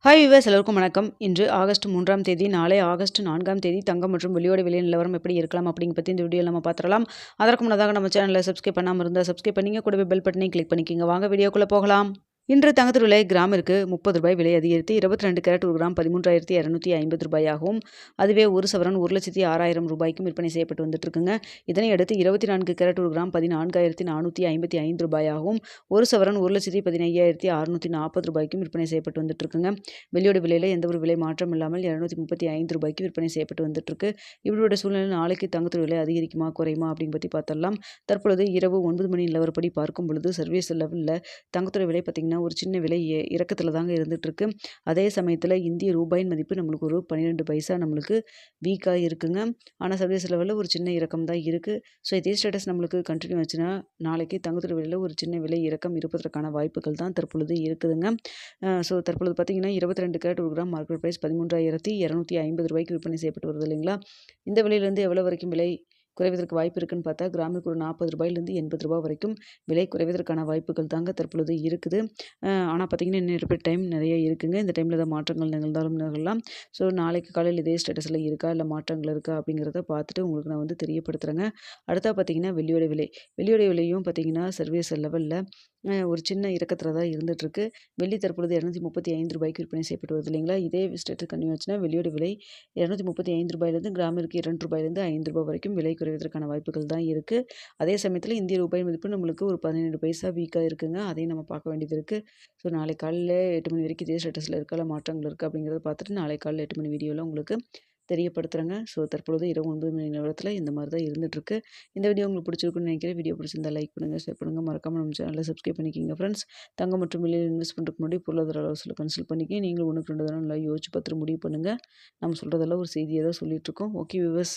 Hi viewers எல்லோருக்கும் வணக்கம். இன்று ஆகஸ்ட் 3ஆம் தேதி, நாளை ஆகஸ்ட் 4ஆம் தேதி தங்கம் மற்றும் வெள்ளியோட விலை நிலவரம் எப்படி இருக்கலாம் அப்படிங்க பற்றி இந்த வீடியோவில் நம்ம பார்த்துடலாம். அதற்கு முன்னதாக நம்ம சேனலை சப்ஸ்கிரைப் பண்ணாமல் இருந்தால் சப்ஸ்கிரைப் பண்ணிங்க, கூடவே பெல் பட்டனையும் கிளிக் பண்ணிக்கோங்க. வாங்க வீடியோக்குள்ளே போகலாம். இன்று தங்கத்தின் விலை கிராமிற்கு ₹30 விலை அதிகரித்து 22 கேரட் ஒரு கிராம் 13,250 ஆகவும், அதுவே ஒரு சவரன் 1,06,000 விற்பனை செய்யப்பட்டு வந்துட்டு இருக்குங்க. இதனை அடுத்து 24 கேரட் ஒரு கிராம் 14,455 ஆகவும், ஒரு சவரன் 1,15,640 விற்பனை செய்யப்பட்டு வந்துட்டு இருக்குங்க. வெள்ளியோட விலையில எந்த ஒரு விலை மாற்றம் இல்லாமல் ₹235 விற்பனை செய்யப்பட்டு வந்துட்டு இருக்கு. இப்படியோட சூழ்நிலை நாளைக்கு தங்கத்தின் விலை அதிகரிக்குமா குறையுமா அப்படின்னு பற்றி பார்த்தரலாம். தற்பொழுது இரவு 9 மணி நிலவரப்படி பார்க்கும் பொழுது சர்வீஸ் லெவலில் தங்கத்தோட விலை பார்த்திங்கன்னா ஒரு சின்ன விலை இறக்கத்தில் தாங்க இருந்துகிட்ருக்கு. அதே சமயத்தில் இந்திய ரூபாயின் மதிப்பு நம்மளுக்கு ஒரு 12 பைசா நம்மளுக்கு வீக்காக இருக்குங்க. ஆனால் சர்வீஸ் லெவலில் ஒரு சின்ன இறக்கம் தான் இருக்குது. ஸோ இதே ஸ்டேட்டஸ் நம்மளுக்கு கண்டினியூ ஆச்சுன்னா நாளைக்கு தங்கத்தோட விலையில் ஒரு சின்ன விலை இறக்கம் இருப்பதற்கான வாய்ப்புகள் தான் தற்பொழுது இருக்குதுங்க. ஸோ தற்பொழுது பார்த்திங்கன்னா 22 கேரட் ஒரு கிராம் மார்க்கெட் ப்ரைஸ் ₹13,250 விற்பனை செய்யப்பட்டு வருது இல்லைங்களா. இந்த விலையிலேருந்து எவ்வளோ வரைக்கும் விலை குறைவதற்கு வாய்ப்பு இருக்குன்னு பார்த்தா கிராமுக்கு ஒரு ₹40 ₹80 வரைக்கும் விலை குறைவதற்கான வாய்ப்புகள் தாங்க தற்பொழுது இருக்குது. ஆனால் பார்த்திங்கன்னா இன்னும் டைம் நிறைய இருக்குங்க. இந்த டைமில் ஏதாவது மாற்றங்கள் நிகழ்ந்தாலும் நிகழலாம். ஸோ நாளைக்கு காலையில் இதே ஸ்டேட்டஸில் இருக்கா இல்லை மாற்றங்கள் இருக்கா அப்படிங்கிறத பார்த்துட்டு உங்களுக்கு நான் வந்து தெரியப்படுத்துகிறேங்க. அடுத்தா பார்த்திங்கன்னா வெள்ளியோட விலை. வெள்ளியோட விலையும் பார்த்திங்கன்னா சர்வீஸ் லெவலில் ஒரு சின்ன இறக்கத்தில் தான் இருந்துகிட்ருக்கு. வெள்ளி தற்பொழுது ₹235 விற்பனை செய்யப்பட்டு வருது இல்லைங்களா. இதே ஸ்டேட்டஸ் கண்டினியூ ஆச்சுன்னா வெள்ளியோட விலை ₹235 கிராமிற்கு ₹2 5 வரைக்கும் விலை குறைவதற்கான வாய்ப்புகள் தான் இருக்குது. அதே சமயத்தில் இந்திய ரூபாய் மதிப்பு நம்மளுக்கு ஒரு 17 பைசா வீக்காக இருக்குங்க. அதையும் நம்ம பார்க்க வேண்டியது இருக்குது. ஸோ நாளை காலையில் 8 மணி வரைக்கும் இதே ஸ்டேட்டஸில் இருக்கா இல்லை மாற்றங்கள் இருக்குது அப்படிங்கிறத பார்த்துட்டு நாளை காலையில் 8 மணி வீடியோவில் உங்களுக்கு தெரியப்படுத்துகிறேங்க. ஸோ தற்பொழுது இரவு 9 மணி நேரத்தில் இந்த மாதிரி தான் இருந்துகிட்ருக்கு. இந்த வீடியோ உங்களுக்கு பிடிச்சிருக்குன்னு நினைக்கிறேன். வீடியோ பிடிச்சிருந்தா லைக் பண்ணுங்கள், ஷேர் பண்ணுங்கள், மறக்காமல் நம்ம சேனலில் சப்ஸ்கிரைப் பண்ணிக்கிங்க ஃப்ரெண்ட்ஸ். தங்கம் மற்றும் வெள்ளியில் இன்வெஸ்ட் பண்ணுறதுக்கு முன்னாடி பொருளாதார ஆலோசனை கன்சல்ட் பண்ணிக்க. நீங்களும் 1க்கு 2 தடவை நல்லா யோசிச்சு பார்த்துட்டு முடிவு பண்ணுங்கள். நம்ம சொல்கிறதெல்லாம் ஒரு செய்தியை தான் சொல்லிகிட்ருக்கோம். Okay viewers.